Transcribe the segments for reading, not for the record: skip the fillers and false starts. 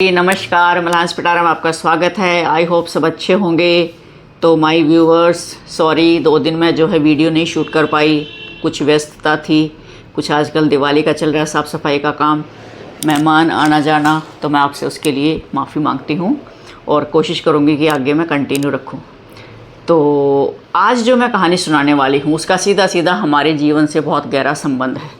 नमस्कार, मल्हांस पिटारा में आपका स्वागत है। आई होप सब अच्छे होंगे। तो माय व्यूअर्स, सॉरी 2 दिन में जो है वीडियो नहीं शूट कर पाई, कुछ व्यस्तता थी। कुछ आजकल दिवाली का चल रहा है, साफ़ सफाई का काम, मेहमान आना जाना, तो मैं आपसे उसके लिए माफ़ी मांगती हूँ और कोशिश करूँगी कि आगे मैं कंटिन्यू रखूँ। तो आज जो मैं कहानी सुनाने वाली हूँ उसका सीधा सीधा हमारे जीवन से बहुत गहरा संबंध है।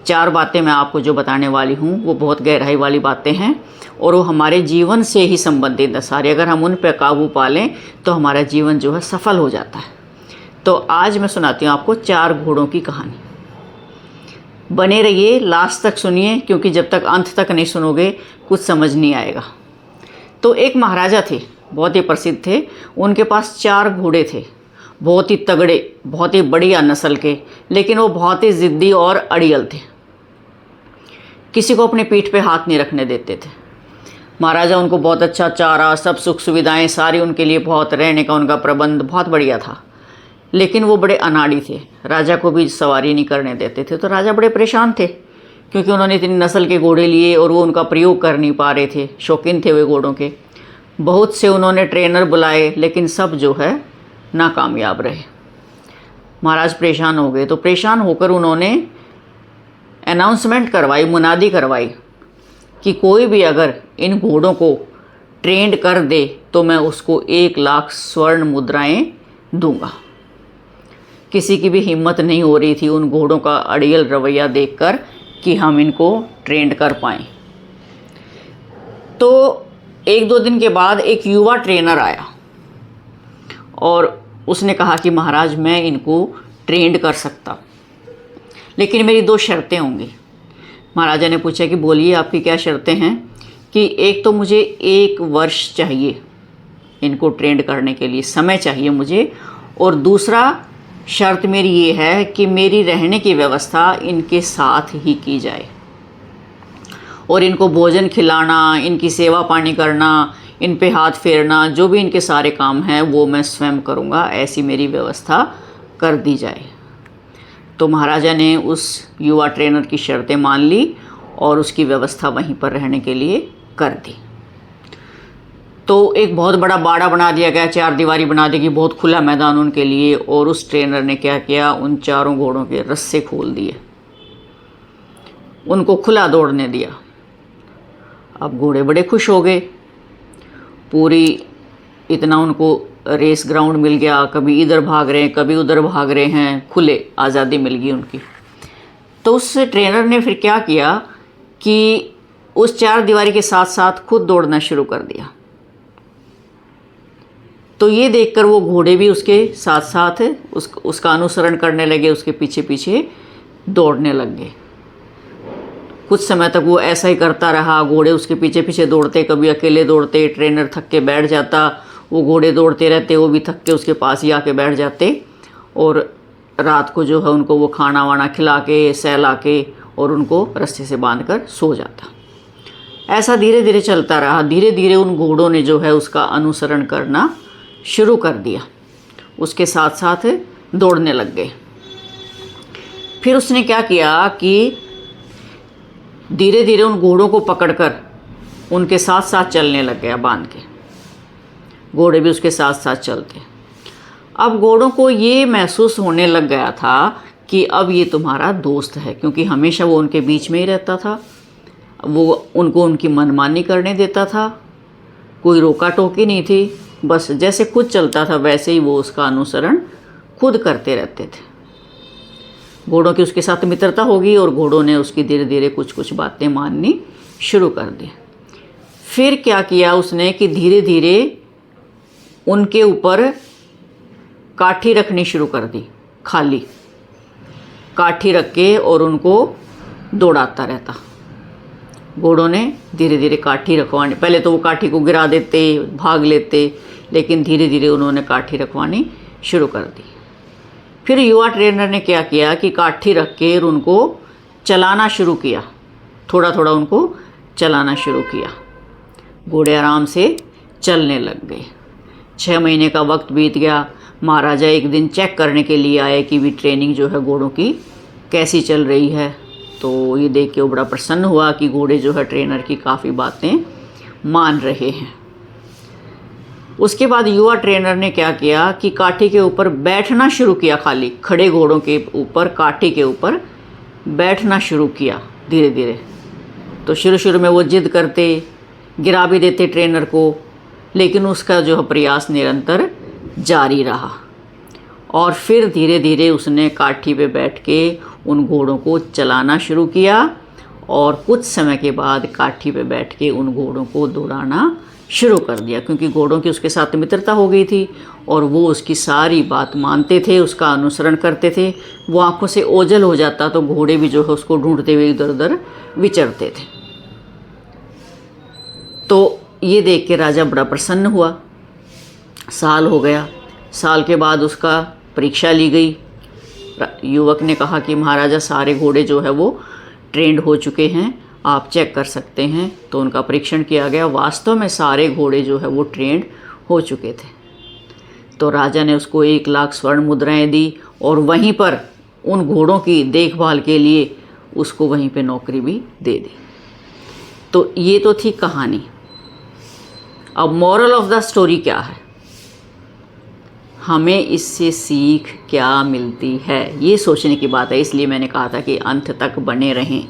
4 बातें मैं आपको जो बताने वाली हूँ वो बहुत गहराई वाली बातें हैं और वो हमारे जीवन से ही संबंधित है सारी। अगर हम उन पर काबू पा लें तो हमारा जीवन जो है सफल हो जाता है। तो आज मैं सुनाती हूँ आपको 4 घोड़ों की कहानी। बने रहिए, लास्ट तक सुनिए, क्योंकि जब तक अंत तक नहीं सुनोगे कुछ समझ नहीं आएगा। तो एक महाराजा थे, बहुत ही प्रसिद्ध थे। उनके पास 4 घोड़े थे, बहुत ही तगड़े, बहुत ही बढ़िया नस्ल के, लेकिन वो बहुत ही ज़िद्दी और अड़ियल थे। किसी को अपने पीठ पे हाथ नहीं रखने देते थे। महाराजा उनको बहुत अच्छा चारा, सब सुख सुविधाएं सारी उनके लिए, बहुत रहने का उनका प्रबंध बहुत बढ़िया था। लेकिन वो बड़े अनाड़ी थे, राजा को भी सवारी नहीं करने देते थे। तो राजा बड़े परेशान थे क्योंकि उन्होंने इतनी नस्ल के घोड़े लिए और वो उनका प्रयोग कर नहीं पा रहे थे। शौकीन थे वे घोड़ों के। बहुत से उन्होंने ट्रेनर बुलाए, लेकिन सब जो है नाकामयाब रहे। महाराज परेशान हो गए। तो परेशान होकर उन्होंने अनाउंसमेंट करवाई, मुनादी करवाई कि कोई भी अगर इन घोड़ों को ट्रेंड कर दे तो मैं उसको 1 लाख स्वर्ण मुद्राएं दूंगा। किसी की भी हिम्मत नहीं हो रही थी उन घोड़ों का अड़ियल रवैया देखकर कि हम इनको ट्रेंड कर पाएं। तो 1-2 दिन के बाद एक युवा ट्रेनर आया और उसने कहा कि महाराज मैं इनको ट्रेंड कर सकता, लेकिन मेरी 2 शर्तें होंगी। महाराजा ने पूछा कि बोलिए आपकी क्या शर्तें हैं। कि एक तो मुझे 1 वर्ष चाहिए इनको ट्रेंड करने के लिए, समय चाहिए मुझे, और दूसरा शर्त मेरी ये है कि मेरी रहने की व्यवस्था इनके साथ ही की जाए और इनको भोजन खिलाना, इनकी सेवा पानी करना, इन पे हाथ फेरना, जो भी इनके सारे काम हैं वो मैं स्वयं करूँगा, ऐसी मेरी व्यवस्था कर दी जाए। तो महाराजा ने उस युवा ट्रेनर की शर्तें मान ली और उसकी व्यवस्था वहीं पर रहने के लिए कर दी। तो एक बहुत बड़ा बाड़ा बना दिया गया, 4 दीवारी बना दी गई, बहुत खुला मैदान उनके लिए। और उस ट्रेनर ने क्या किया, उन 4 घोड़ों के रस्से खोल दिए, उनको खुला दौड़ने दिया। अब घोड़े बड़े खुश हो गए, पूरी इतना उनको रेस ग्राउंड मिल गया, कभी इधर भाग रहे हैं कभी उधर भाग रहे हैं, खुले आज़ादी मिल गई उनकी। तो उस ट्रेनर ने फिर क्या किया कि उस 4 दीवारी के साथ साथ खुद दौड़ना शुरू कर दिया। तो ये देखकर वो घोड़े भी उसके साथ साथ उसका अनुसरण करने लगे, उसके पीछे पीछे दौड़ने लग गए। कुछ समय तक वो ऐसा ही करता रहा, घोड़े उसके पीछे पीछे दौड़ते, कभी अकेले दौड़ते, ट्रेनर थक के बैठ जाता, वो घोड़े दौड़ते रहते, वो भी थक के उसके पास ही आके बैठ जाते और रात को जो है उनको वो खाना वाना खिला के, सहला के और उनको रस्से से बांध कर सो जाता। ऐसा धीरे धीरे चलता रहा। धीरे धीरे उन घोड़ों ने जो है उसका अनुसरण करना शुरू कर दिया, उसके साथ साथ दौड़ने लग गए। फिर उसने क्या किया कि धीरे धीरे उन घोड़ों को पकड़कर उनके साथ साथ चलने लग गया, बांध के। घोड़े भी उसके साथ साथ चलते। अब घोड़ों को ये महसूस होने लग गया था कि अब ये तुम्हारा दोस्त है, क्योंकि हमेशा वो उनके बीच में ही रहता था, वो उनको उनकी मनमानी करने देता था, कोई रोका टोकी नहीं थी, बस जैसे खुद चलता था वैसे ही वो उसका अनुसरण खुद करते रहते थे। घोड़ों की उसके साथ मित्रता होगी और घोड़ों ने उसकी धीरे धीरे कुछ कुछ बातें माननी शुरू कर दी। फिर क्या किया उसने कि धीरे धीरे उनके ऊपर काठी रखनी शुरू कर दी, खाली काठी रख के, और उनको दौड़ाता रहता। घोड़ों ने धीरे धीरे काठी रखवानी, पहले तो वो काठी को गिरा देते, भाग लेते, लेकिन धीरे धीरे उन्होंने काठी रखवानी शुरू कर दी। फिर युवा ट्रेनर ने क्या किया कि काठी रख के उनको चलाना शुरू किया, थोड़ा थोड़ा उनको चलाना शुरू किया। घोड़े आराम से चलने लग गए। 6 महीने का वक्त बीत गया। महाराजा एक दिन चेक करने के लिए आए कि भी ट्रेनिंग जो है घोड़ों की कैसी चल रही है। तो ये देख के वो बड़ा प्रसन्न हुआ कि घोड़े जो है ट्रेनर की काफ़ी बातें मान रहे हैं। उसके बाद युवा ट्रेनर ने क्या किया कि काठी के ऊपर बैठना शुरू किया, खाली खड़े घोड़ों के ऊपर काठी के ऊपर बैठना शुरू किया धीरे धीरे। तो शुरू शुरू में वो जिद करते, गिरा भी देते ट्रेनर को, लेकिन उसका जो प्रयास निरंतर जारी रहा और फिर धीरे धीरे उसने काठी पे बैठ के उन घोड़ों को चलाना शुरू किया और कुछ समय के बाद काठी पे बैठ के उन घोड़ों को दौड़ाना शुरू कर दिया, क्योंकि घोड़ों की उसके साथ मित्रता हो गई थी और वो उसकी सारी बात मानते थे, उसका अनुसरण करते थे। वो आंखों से ओझल हो जाता तो घोड़े भी जो है उसको ढूंढते हुए इधर उधर विचरते थे। तो ये देख के राजा बड़ा प्रसन्न हुआ। साल हो गया, साल के बाद उसका परीक्षा ली गई। युवक ने कहा कि महाराजा सारे घोड़े जो है वो ट्रेंड हो चुके हैं, आप चेक कर सकते हैं। तो उनका परीक्षण किया गया, वास्तव में सारे घोड़े जो है वो ट्रेंड हो चुके थे। तो राजा ने उसको 1,00,000 स्वर्ण मुद्राएं दी और वहीं पर उन घोड़ों की देखभाल के लिए उसको वहीं पे नौकरी भी दे दी। तो ये तो थी कहानी। अब मॉरल ऑफ द स्टोरी क्या है, हमें इससे सीख क्या मिलती है, ये सोचने की बात है। इसलिए मैंने कहा था कि अंत तक बने रहें।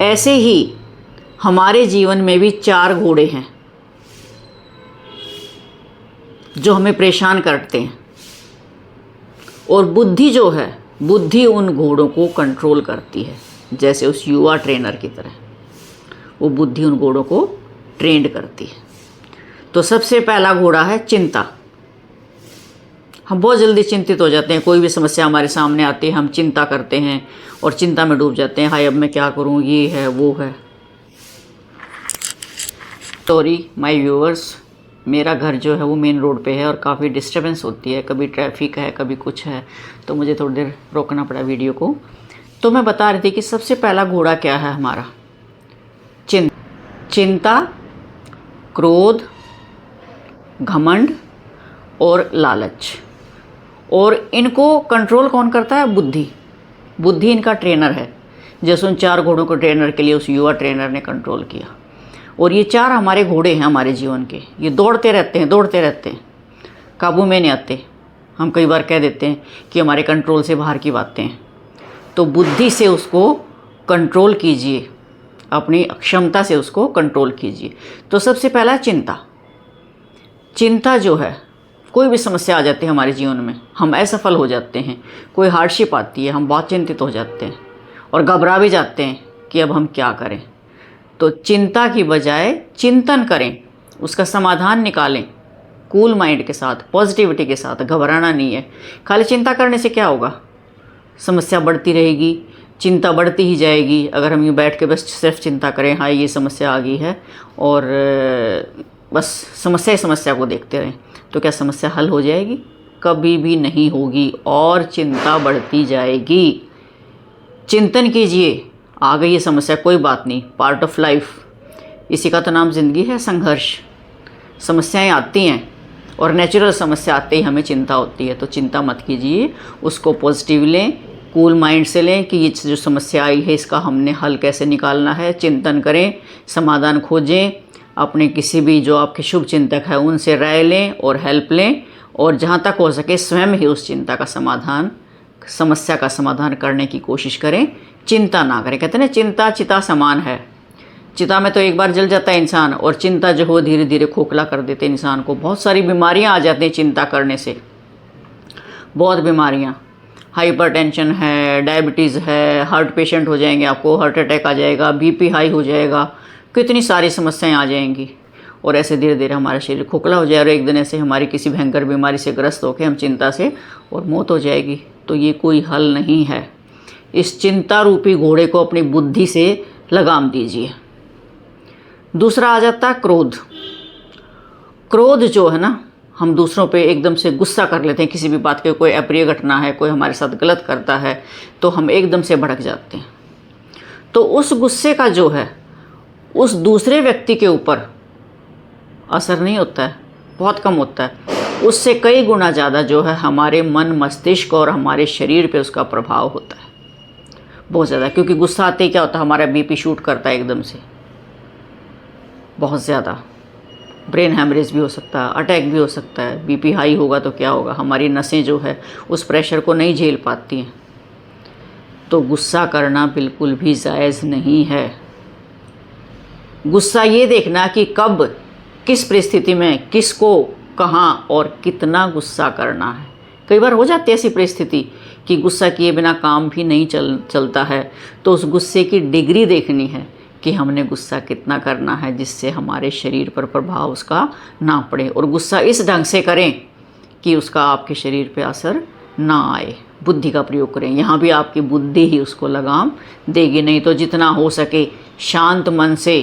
ऐसे ही हमारे जीवन में भी 4 घोड़े हैं जो हमें परेशान करते हैं, और बुद्धि जो है, बुद्धि उन घोड़ों को कंट्रोल करती है। जैसे उस युवा ट्रेनर की तरह वो बुद्धि उन घोड़ों को ट्रेंड करती है। तो सबसे पहला घोड़ा है चिंता। हम बहुत जल्दी चिंतित हो जाते हैं, कोई भी समस्या हमारे सामने आती है हम चिंता करते हैं और चिंता में डूब जाते हैं, हाय अब मैं क्या करूं, ये है वो है। सॉरी माय व्यूअर्स, मेरा घर जो है वो मेन रोड पे है और काफ़ी डिस्टर्बेंस होती है, कभी ट्रैफिक है कभी कुछ है, तो मुझे थोड़ी देर रोकना पड़ा वीडियो को। तो मैं बता रही थी कि सबसे पहला घोड़ा क्या है हमारा, चिंता, क्रोध, घमंड और लालच। और इनको कंट्रोल कौन करता है, बुद्धि। बुद्धि इनका ट्रेनर है। जैसे उन 4 घोड़ों को ट्रेनर के लिए उस युवा ट्रेनर ने कंट्रोल किया। और ये 4 हमारे घोड़े हैं हमारे जीवन के, ये दौड़ते रहते हैं, काबू में नहीं आते। हम कई बार कह देते हैं कि हमारे कंट्रोल से बाहर की बातें हैं। तो बुद्धि से उसको कंट्रोल कीजिए, अपनी क्षमता से उसको कंट्रोल कीजिए। तो सबसे पहला चिंता जो है, कोई भी समस्या आ जाती है हमारे जीवन में, हम असफल हो जाते हैं, कोई हार्डशिप आती है, हम बहुत चिंतित हो जाते हैं और घबरा भी जाते हैं कि अब हम क्या करें। तो चिंता की बजाय चिंतन करें, उसका समाधान निकालें कूल माइंड के साथ, पॉजिटिविटी के साथ। घबराना नहीं है। खाली चिंता करने से क्या होगा, समस्या बढ़ती रहेगी, चिंता बढ़ती ही जाएगी। अगर हम यूँ बैठ के बस सिर्फ चिंता करें, हाँ ये समस्या आ गई है, और बस समस्या को देखते रहें, तो क्या समस्या हल हो जाएगी? कभी भी नहीं होगी और चिंता बढ़ती जाएगी। चिंतन कीजिए, आ गई ये समस्या, कोई बात नहीं, पार्ट ऑफ लाइफ, इसी का तो नाम ज़िंदगी है, संघर्ष। समस्याएं आती हैं और नेचुरल समस्या आते ही हमें चिंता होती है। तो चिंता मत कीजिए, उसको पॉजिटिव लें, कूल माइंड से लें कि ये जो समस्या आई है इसका हमने हल कैसे निकालना है। चिंतन करें, समाधान खोजें, अपने किसी भी जो आपके शुभ चिंतक है उनसे राय लें और हेल्प लें, और जहाँ तक हो सके स्वयं ही उस चिंता का समाधान, समस्या का समाधान करने की कोशिश करें। चिंता ना करें। कहते हैं ना, चिंता चिता समान है। चिता में तो एक बार जल जाता है इंसान, और चिंता जो हो धीरे धीरे खोखला कर देते हैं इंसान को। बहुत सारी बीमारियां आ जाती हैं चिंता करने से, बहुत बीमारियां, हाइपरटेंशन है, डायबिटीज़ है, हार्ट पेशेंट हो जाएंगे, आपको हार्ट अटैक आ जाएगा, बीपी हाई हो जाएगा, कितनी सारी समस्याएं आ जाएंगी। और ऐसे धीरे धीरे हमारा शरीर खोखला हो जाएगा और एक दिन ऐसे हमारी किसी भयंकर बीमारी से ग्रस्त होकर हम चिंता से और मौत हो जाएगी। तो ये कोई हल नहीं है। इस चिंता रूपी घोड़े को अपनी बुद्धि से लगाम दीजिए। दूसरा आ जाता है क्रोध। क्रोध जो है ना, हम दूसरों पे एकदम से गुस्सा कर लेते हैं किसी भी बात के, कोई अप्रिय घटना है, कोई हमारे साथ गलत करता है तो हम एकदम से भड़क जाते हैं। तो उस गुस्से का जो है उस दूसरे व्यक्ति के ऊपर असर नहीं होता है, बहुत कम होता है। उससे कई गुना ज़्यादा जो है हमारे मन, मस्तिष्क और हमारे शरीर पे उसका प्रभाव होता है, बहुत ज़्यादा। क्योंकि गुस्सा आते ही क्या होता है, हमारा बीपी शूट करता है एकदम से, बहुत ज़्यादा। ब्रेन हैमरेज भी हो सकता है, अटैक भी हो सकता है। बीपी हाई होगा तो क्या होगा, हमारी नसें जो है उस प्रेशर को नहीं झेल पाती हैं। तो गुस्सा करना बिल्कुल भी जायज़ नहीं है। गुस्सा ये देखना कि कब, किस परिस्थिति में, किसको, कहाँ और कितना गुस्सा करना है। कई बार हो जाती है ऐसी परिस्थिति कि गुस्सा किए बिना काम भी नहीं चलता है, तो उस गुस्से की डिग्री देखनी है कि हमने गुस्सा कितना करना है जिससे हमारे शरीर पर प्रभाव उसका ना पड़े। और गुस्सा इस ढंग से करें कि उसका आपके शरीर पे असर ना आए। बुद्धि का प्रयोग करें, यहाँ भी आपकी बुद्धि ही उसको लगाम देगी। नहीं तो जितना हो सके शांत मन से,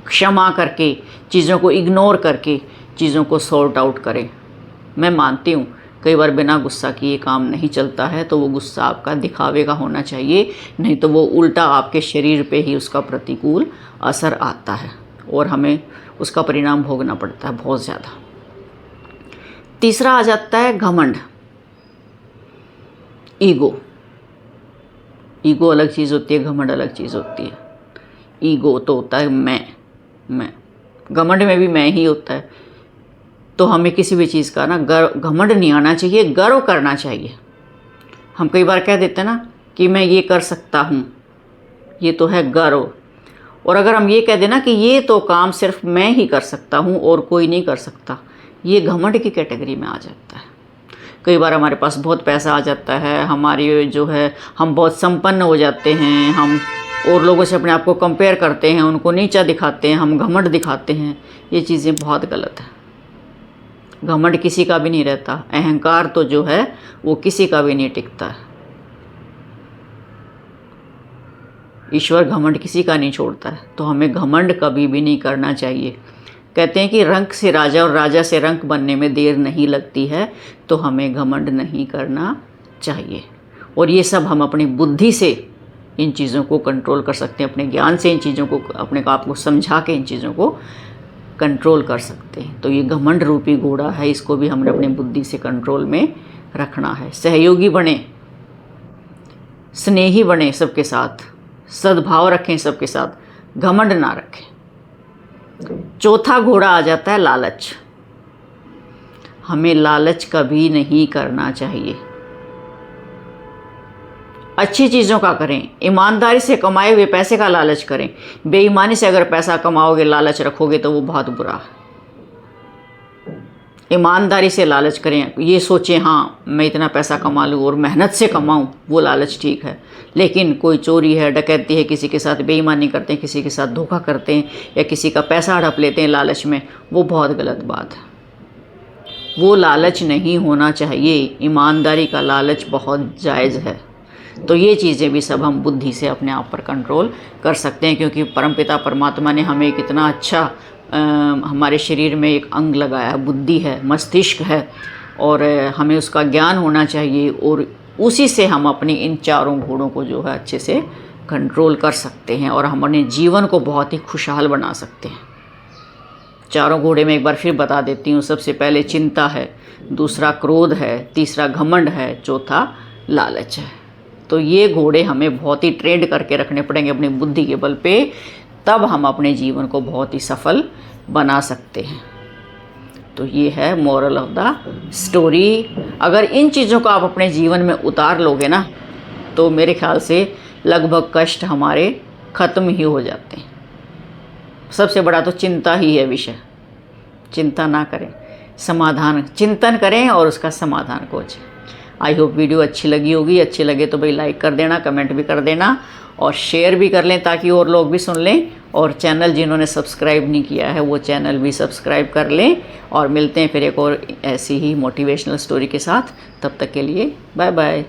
क्षमा करके, चीज़ों को इग्नोर करके चीज़ों को सॉर्ट आउट करें। मैं मानती हूँ कई बार बिना गुस्सा किए काम नहीं चलता है, तो वो गुस्सा आपका दिखावे का होना चाहिए, नहीं तो वो उल्टा आपके शरीर पे ही उसका प्रतिकूल असर आता है और हमें उसका परिणाम भोगना पड़ता है बहुत ज़्यादा। तीसरा आ जाता है घमंड, ईगो। ईगो अलग चीज़ होती है, घमंड अलग चीज़ होती है। ईगो तो होता है मैं, घमंड में भी मैं ही होता है। तो हमें किसी भी चीज़ का ना घमंड नहीं आना चाहिए, गर्व करना चाहिए। हम कई बार कह देते हैं ना कि मैं ये कर सकता हूँ, ये तो है गर्व। और अगर हम ये कह दें ना कि ये तो काम सिर्फ मैं ही कर सकता हूँ और कोई नहीं कर सकता, ये घमंड की कैटेगरी में आ जाता है। कई बार हमारे पास बहुत पैसा आ जाता है, हमारी जो है हम बहुत संपन्न हो जाते हैं, हम और लोगों से अपने आप को कंपेयर करते हैं, उनको नीचा दिखाते हैं, हम घमंड दिखाते हैं। ये चीज़ें बहुत गलत है। घमंड किसी का भी नहीं रहता, अहंकार तो जो है वो किसी का भी नहीं टिकता है। ईश्वर घमंड किसी का नहीं छोड़ता है, तो हमें घमंड कभी भी नहीं करना चाहिए। कहते हैं कि रंक से राजा और राजा से रंक बनने में देर नहीं लगती है, तो हमें घमंड नहीं करना चाहिए। और ये सब हम अपनी बुद्धि से इन चीज़ों को कंट्रोल कर सकते हैं, अपने ज्ञान से इन चीज़ों को, अपने आप को समझा के इन चीज़ों को कंट्रोल कर सकते हैं। तो ये घमंड रूपी घोड़ा है, इसको भी हमने अपनी बुद्धि से कंट्रोल में रखना है। सहयोगी बने, स्नेही बने सबके साथ, सद्भाव रखें सबके साथ, घमंड ना रखें। चौथा घोड़ा आ जाता है लालच। हमें लालच कभी नहीं करना चाहिए। अच्छी चीज़ों का करें, ईमानदारी से कमाए हुए पैसे का लालच करें। बेईमानी से अगर पैसा कमाओगे, लालच रखोगे तो वो बहुत बुरा है। ईमानदारी से लालच करें, ये सोचें हाँ मैं इतना पैसा कमा लूँ और मेहनत से कमाऊँ, वो लालच ठीक है। लेकिन कोई चोरी है, डकैती है, किसी के साथ बेईमानी करते हैं, किसी के साथ धोखा करते हैं या किसी का पैसा हड़प लेते हैं लालच में, वो बहुत गलत बात है। वो लालच नहीं होना चाहिए। ईमानदारी का लालच बहुत जायज़ है। तो ये चीज़ें भी सब हम बुद्धि से अपने आप पर कंट्रोल कर सकते हैं, क्योंकि परमपिता परमात्मा ने हमें एक इतना अच्छा हमारे शरीर में एक अंग लगाया, बुद्धि है, मस्तिष्क है, और हमें उसका ज्ञान होना चाहिए और उसी से हम अपनी इन चारों घोड़ों को जो है अच्छे से कंट्रोल कर सकते हैं और हम अपने जीवन को बहुत ही खुशहाल बना सकते हैं। चारों घोड़े में एक बार फिर बता देती हूँ। सबसे पहले चिंता है, दूसरा क्रोध है, तीसरा घमंड है, चौथा लालच है। तो ये घोड़े हमें बहुत ही ट्रेंड करके रखने पड़ेंगे अपनी बुद्धि के बल पे, तब हम अपने जीवन को बहुत ही सफल बना सकते हैं। तो ये है मोरल ऑफ द स्टोरी। अगर इन चीज़ों को आप अपने जीवन में उतार लोगे ना, तो मेरे ख्याल से लगभग कष्ट हमारे ख़त्म ही हो जाते हैं। सबसे बड़ा तो चिंता ही है विषय। चिंता ना करें, समाधान चिंतन करें और उसका समाधान खोजें। आई होप वीडियो अच्छी लगी होगी। अच्छी लगे तो भाई लाइक कर देना, कमेंट भी कर देना और शेयर भी कर लें ताकि और लोग भी सुन लें। और चैनल जिन्होंने सब्सक्राइब नहीं किया है वो चैनल भी सब्सक्राइब कर लें। और मिलते हैं फिर एक और ऐसी ही मोटिवेशनल स्टोरी के साथ। तब तक के लिए बाय बाय।